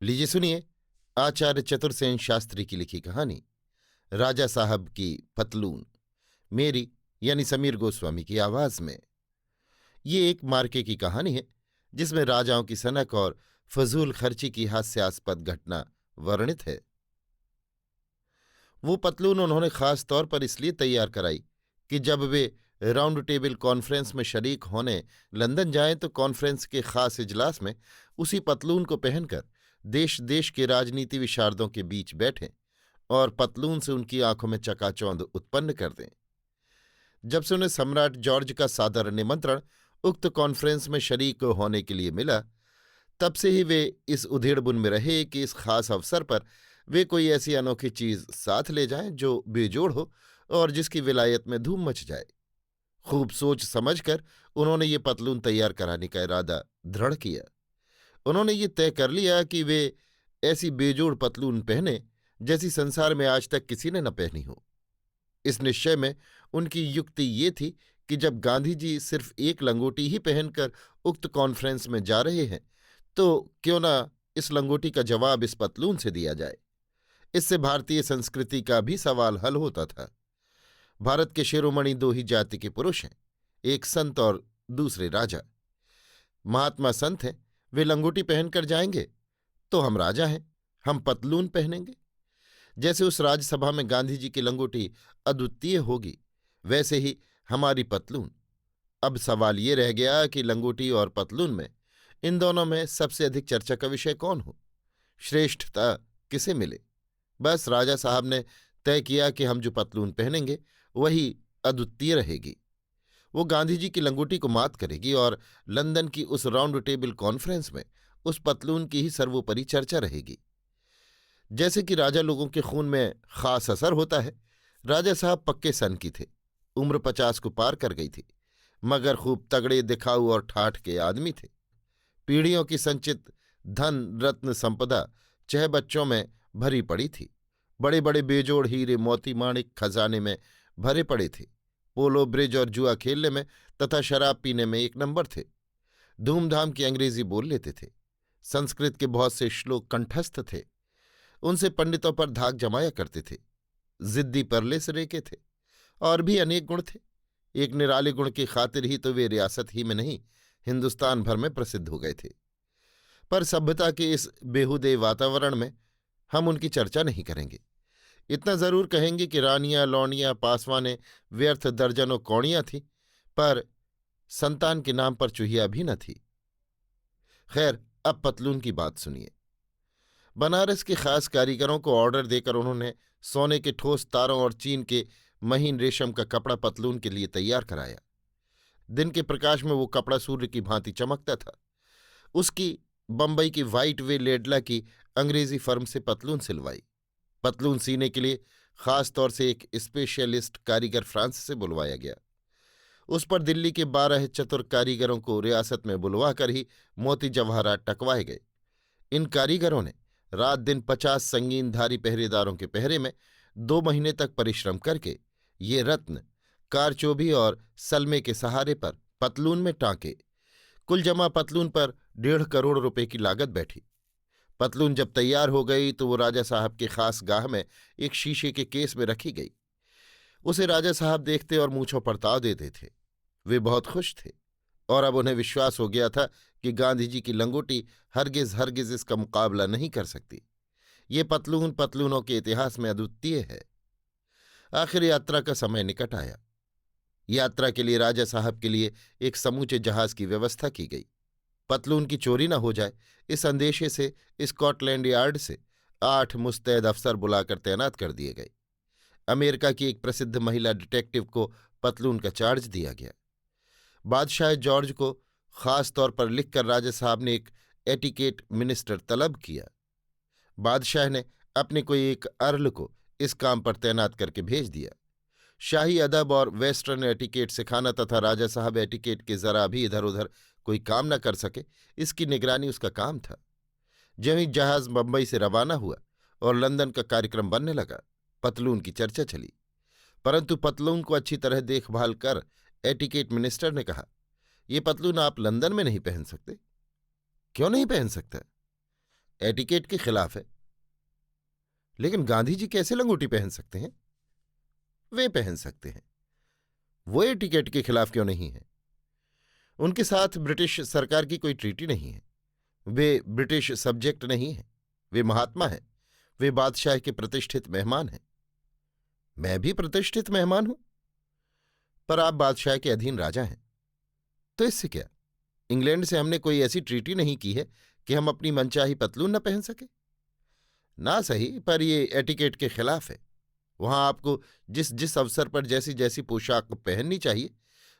लीजिए सुनिए आचार्य चतुर्सेन शास्त्री की लिखी कहानी राजा साहब की पतलून। मेरी यानी समीर गोस्वामी की आवाज में। ये एक मार्के की कहानी है जिसमें राजाओं की सनक और फजूल खर्ची की हास्यास्पद घटना वर्णित है। वो पतलून उन्होंने खास तौर पर इसलिए तैयार कराई कि जब वे राउंड टेबल कॉन्फ्रेंस में शरीक होने लंदन जाएं तो कॉन्फ्रेंस के खास इजलास में उसी पतलून को पहनकर देश देश के राजनीति विशारदों के बीच बैठें और पतलून से उनकी आंखों में चकाचौंध उत्पन्न कर दें। जब से उन्हें सम्राट जॉर्ज का सादर निमंत्रण उक्त कॉन्फ्रेंस में शरीक होने के लिए मिला, तब से ही वे इस उधेड़बुन में रहे कि इस खास अवसर पर वे कोई ऐसी अनोखी चीज साथ ले जाएं जो बेजोड़ हो और जिसकी विलायत में धूम मच जाए। खूब सोच समझकर उन्होंने ये पतलून तैयार कराने का इरादा दृढ़ किया। उन्होंने ये तय कर लिया कि वे ऐसी बेजोड़ पतलून पहने जैसी संसार में आज तक किसी ने न पहनी हो। इस निश्चय में उनकी युक्ति ये थी कि जब गांधी जी सिर्फ एक लंगोटी ही पहनकर उक्त कॉन्फ्रेंस में जा रहे हैं तो क्यों न इस लंगोटी का जवाब इस पतलून से दिया जाए। इससे भारतीय संस्कृति का भी सवाल हल होता था। भारत के शिरोमणि दो ही जाति के पुरुष हैं, एक संत और दूसरे राजा। महात्मा संत हैं, वे लंगोटी पहनकर जाएंगे तो हम राजा हैं, हम पतलून पहनेंगे। जैसे उस राजसभा में गांधी जी की लंगोटी अद्वितीय होगी, वैसे ही हमारी पतलून। अब सवाल ये रह गया कि लंगोटी और पतलून में, इन दोनों में सबसे अधिक चर्चा का विषय कौन हो, श्रेष्ठता किसे मिले। बस राजा साहब ने तय किया कि हम जो पतलून पहनेंगे वही अद्वितीय रहेगी। वो गांधी जी की लंगोटी को मात करेगी और लंदन की उस राउंड टेबल कॉन्फ्रेंस में उस पतलून की ही सर्वोपरि चर्चा रहेगी। जैसे कि राजा लोगों के खून में खास असर होता है, राजा साहब पक्के सन की थे। उम्र 50 को पार कर गई थी, मगर खूब तगड़े दिखाऊ और ठाठ के आदमी थे। पीढ़ियों की संचित धन रत्न संपदा चह बच्चों में भरी पड़ी थी। बड़े बड़े बेजोड़ हीरे मोती माणिक खजाने में भरे पड़े थे। पोलो ब्रिज और जुआ खेलने में तथा शराब पीने में एक नंबर थे। धूमधाम की अंग्रेजी बोल लेते थे। संस्कृत के बहुत से श्लोक कंठस्थ थे। उनसे पंडितों पर धाक जमाया करते थे। जिद्दी परले सिरे के थे। और भी अनेक गुण थे। एक निराले गुण की खातिर ही तो वे रियासत ही में नहीं, हिंदुस्तान भर में प्रसिद्ध हो गए थे। पर सभ्यता के इस बेहुदे वातावरण में हम उनकी चर्चा नहीं करेंगे। इतना जरूर कहेंगे कि रानियां लौंडियां पासवानें व्यर्थ दर्जनों कौड़ियां थीं, पर संतान के नाम पर चूहिया भी न थी। खैर, अब पतलून की बात सुनिए। बनारस के खास कारीगरों को ऑर्डर देकर उन्होंने सोने के ठोस तारों और चीन के महीन रेशम का कपड़ा पतलून के लिए तैयार कराया। दिन के प्रकाश में वो कपड़ा सूर्य की भांति चमकता था। उसकी बंबई की व्हाइट वे लेडला की अंग्रेजी फर्म से पतलून सिलवाई। पतलून सीने के लिए खास तौर से एक स्पेशलिस्ट कारीगर फ्रांस से बुलवाया गया। उस पर दिल्ली के 12 चतुर कारीगरों को रियासत में बुलवा कर ही मोती जवाहरात टकवाए गए। इन कारीगरों ने रात दिन 50 संगीनधारी पहरेदारों के पहरे में 2 महीने तक परिश्रम करके ये रत्न कारचोभी और सलमे के सहारे पर पतलून में टांके। कुल जमा पतलून पर 1.5 करोड़ रुपए की लागत बैठी। पतलून जब तैयार हो गई तो वो राजा साहब के खास गाह में एक शीशे के केस में रखी गई। उसे राजा साहब देखते और मूंछों पर ताव देते थे। वे बहुत खुश थे और अब उन्हें विश्वास हो गया था कि गांधी जी की लंगोटी हरगिज हरगिज इसका मुकाबला नहीं कर सकती। ये पतलून पतलूनों के इतिहास में अद्वितीय है। आखिर यात्रा का समय निकट आया। यात्रा के लिए राजा साहब के लिए एक समूचे जहाज की व्यवस्था की गई। पतलून की चोरी न हो जाए, इस अंदेशे से स्कॉटलैंड यार्ड से 8 मुस्तैद अफसर बुलाकर तैनात कर दिए गए। अमेरिका की एक प्रसिद्ध महिला डिटेक्टिव को पतलून का चार्ज दिया गया। बादशाह जॉर्ज को खास तौर पर लिखकर राजा साहब ने एक एटिकेट मिनिस्टर तलब किया। बादशाह ने अपने कोई एक अर्ल को इस काम पर तैनात करके भेज दिया। शाही अदब और वेस्टर्न एटिकेट सिखाना तथा राजा साहब एटिकेट के जरा भी इधर उधर कोई काम न कर सके, इसकी निगरानी उसका काम था। ज्यों ही जहाज बंबई से रवाना हुआ और लंदन का कार्यक्रम बनने लगा, पतलून की चर्चा चली। परंतु पतलून को अच्छी तरह देखभाल कर एटिकेट मिनिस्टर ने कहा, ये पतलून आप लंदन में नहीं पहन सकते। क्यों नहीं पहन सकता? एटिकेट के खिलाफ है। लेकिन गांधी जी कैसे लंगोटी पहन सकते हैं? वे पहन सकते हैं। वो एटिकेट के खिलाफ क्यों नहीं है? उनके साथ ब्रिटिश सरकार की कोई ट्रीटी नहीं है। वे ब्रिटिश सब्जेक्ट नहीं हैं। वे महात्मा हैं। वे बादशाह के प्रतिष्ठित मेहमान हैं। मैं भी प्रतिष्ठित मेहमान हूं, पर आप बादशाह के अधीन राजा हैं। तो इससे क्या? इंग्लैंड से हमने कोई ऐसी ट्रीटी नहीं की है कि हम अपनी मनचाही पतलून न पहन सके। ना सही, पर ये एटिकेट के खिलाफ है। वहां आपको जिस जिस अवसर पर जैसी जैसी पोशाक पहननी चाहिए,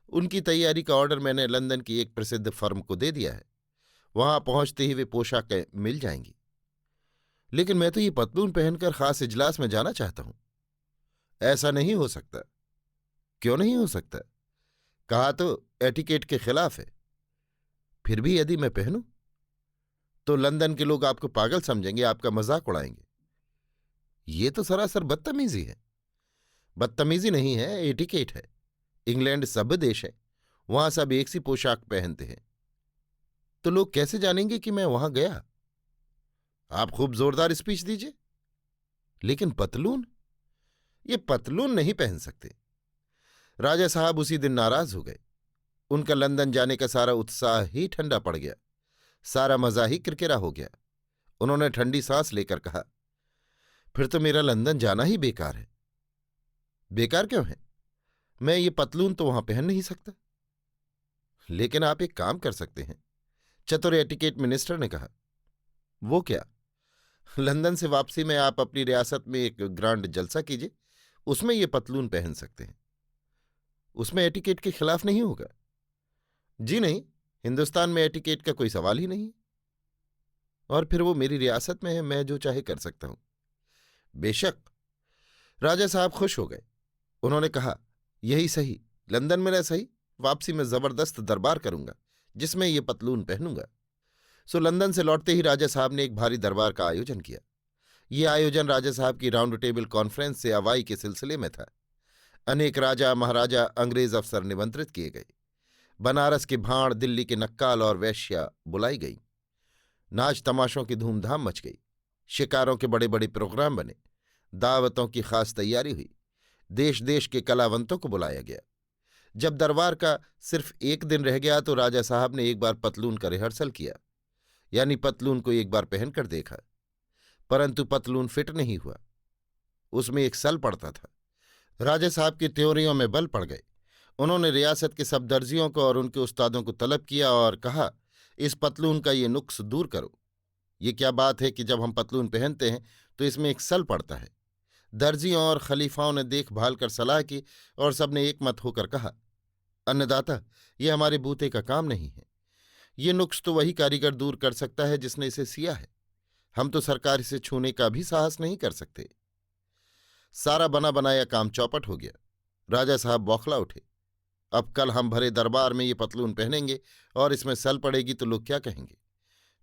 उनकी तैयारी का ऑर्डर मैंने लंदन की एक प्रसिद्ध फर्म को दे दिया है। वहां पहुंचते ही वे पोशाकें मिल जाएंगी। लेकिन मैं तो ये पतलून पहनकर खास इजलास में जाना चाहता हूं। ऐसा नहीं हो सकता। क्यों नहीं हो सकता? कहा तो एटिकेट के खिलाफ है। फिर भी यदि मैं पहनूं तो लंदन के लोग आपको पागल समझेंगे, आपका मजाक उड़ाएंगे। ये तो सरासर बदतमीजी है। बदतमीजी नहीं है, एटिकेट है। इंग्लैंड सभ्य देश है। वहां सब एक सी पोशाक पहनते हैं। तो लोग कैसे जानेंगे कि मैं वहां गया? आप खूब जोरदार स्पीच दीजिए। लेकिन पतलून, ये पतलून नहीं पहन सकते। राजा साहब उसी दिन नाराज हो गए। उनका लंदन जाने का सारा उत्साह ही ठंडा पड़ गया। सारा मजा ही किरकिरा हो गया। उन्होंने ठंडी सांस लेकर कहा, फिर तो मेरा लंदन जाना ही बेकार है। बेकार क्यों है? मैं ये पतलून तो वहां पहन नहीं सकता। लेकिन आप एक काम कर सकते हैं, चतुर एटिकेट मिनिस्टर ने कहा। वो क्या? लंदन से वापसी में आप अपनी रियासत में एक ग्रांड जलसा कीजिए, उसमें ये पतलून पहन सकते हैं। उसमें एटिकेट के खिलाफ नहीं होगा। जी नहीं, हिंदुस्तान में एटिकेट का कोई सवाल ही नहीं। और फिर वो मेरी रियासत में है, मैं जो चाहे कर सकता हूं। बेशक। राजा साहब खुश हो गए। उन्होंने कहा, यही सही, लंदन में न सही, वापसी में जबरदस्त दरबार करूंगा जिसमें ये पतलून पहनूंगा। सो लंदन से लौटते ही राजा साहब ने एक भारी दरबार का आयोजन किया। ये आयोजन राजा साहब की राउंड टेबल कॉन्फ्रेंस से अवाई के सिलसिले में था। अनेक राजा महाराजा अंग्रेज अफसर निमंत्रित किए गए। बनारस के भाड़, दिल्ली के नक्काल और वैश्या बुलाई गई। नाच तमाशों की धूमधाम मच गई। शिकारों के बड़े बड़े प्रोग्राम बने। दावतों की खास तैयारी हुई। देश देश के कलावंतों को बुलाया गया। जब दरबार का सिर्फ एक दिन रह गया तो राजा साहब ने एक बार पतलून का रिहर्सल किया, यानी पतलून को एक बार पहनकर देखा। परंतु पतलून फिट नहीं हुआ। उसमें एक सल पड़ता था। राजा साहब की त्योरियों में बल पड़ गए। उन्होंने रियासत के सब दर्जियों को और उनके उस्तादों को तलब किया और कहा, इस पतलून का ये नुक्स दूर करो। ये क्या बात है कि जब हम पतलून पहनते हैं तो इसमें एक सल पड़ता है। दर्जियों और खलीफाओं ने देखभाल कर सलाह की और सबने एक मत होकर कहा, अन्नदाता, ये हमारे बूते का काम नहीं है। ये नुक्स तो वही कारीगर दूर कर सकता है जिसने इसे सिया है। हम तो सरकार इसे छूने का भी साहस नहीं कर सकते। सारा बना बनाया काम चौपट हो गया। राजा साहब बौखला उठे। अब कल हम भरे दरबार में ये पतलून पहनेंगे और इसमें सल पड़ेगी तो लोग क्या कहेंगे?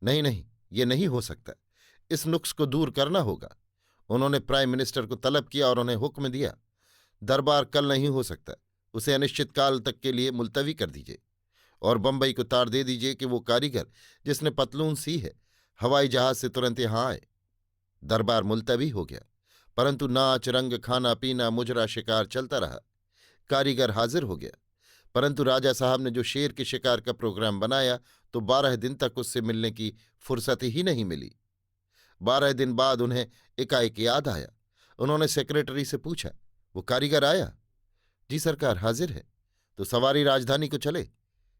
नहीं नहीं, ये नहीं हो सकता। इस नुक्स को दूर करना होगा। उन्होंने प्राइम मिनिस्टर को तलब किया और उन्हें हुक्म दिया, दरबार कल नहीं हो सकता, उसे अनिश्चितकाल तक के लिए मुलतवी कर दीजिए और बंबई को तार दे दीजिए कि वो कारीगर जिसने पतलून सी है हवाई जहाज से तुरंत यहां आए। दरबार मुलतवी हो गया, परंतु नाच रंग, खाना पीना, मुजरा, शिकार चलता रहा। कारीगर हाजिर हो गया, परंतु राजा साहब ने जो शेर के शिकार का प्रोग्राम बनाया तो 12 दिन तक उससे मिलने की फुर्सत ही नहीं मिली। 12 दिन बाद उन्हें एकाएक याद आया। उन्होंने सेक्रेटरी से पूछा, वो कारीगर आया? जी सरकार, हाजिर है। तो सवारी राजधानी को चले।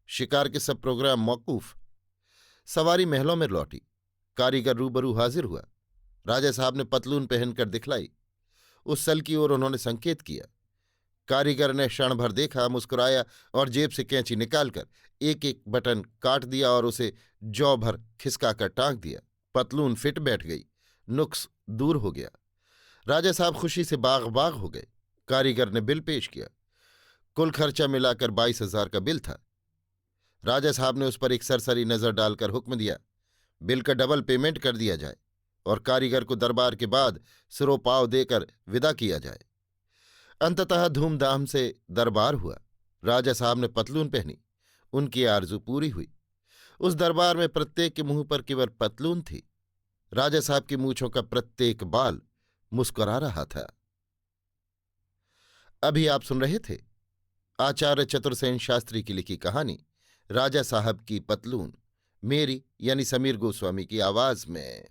शिकार के सब प्रोग्राम मौकूफ। सवारी महलों में लौटी। कारीगर रूबरू हाजिर हुआ। राजा साहब ने पतलून पहनकर दिखलाई। उस सल की ओर उन्होंने संकेत किया। कारीगर ने क्षण भर देखा, मुस्कुराया और जेब से कैंची निकालकर एक एक बटन काट दिया और उसे जौ भर खिसकाकर टांग दिया। पतलून फिट बैठ गई। नुक्स दूर हो गया। राजा साहब खुशी से बाग बाग हो गए। कारीगर ने बिल पेश किया। कुल खर्चा मिलाकर 22,000 का बिल था। राजा साहब ने उस पर एक सरसरी नजर डालकर हुक्म दिया, बिल का डबल पेमेंट कर दिया जाए और कारीगर को दरबार के बाद सिरोपाव देकर विदा किया जाए। अंततः धूमधाम से दरबार हुआ। राजा साहब ने पतलून पहनी। उनकी आरजू पूरी हुई। उस दरबार में प्रत्येक के मुंह पर केवल पतलून थी। राजा साहब की मूंछों का प्रत्येक बाल मुस्कुरा रहा था। अभी आप सुन रहे थे आचार्य चतुर्सेन शास्त्री की लिखी कहानी राजा साहब की पतलून, मेरी यानी समीर गोस्वामी की आवाज में।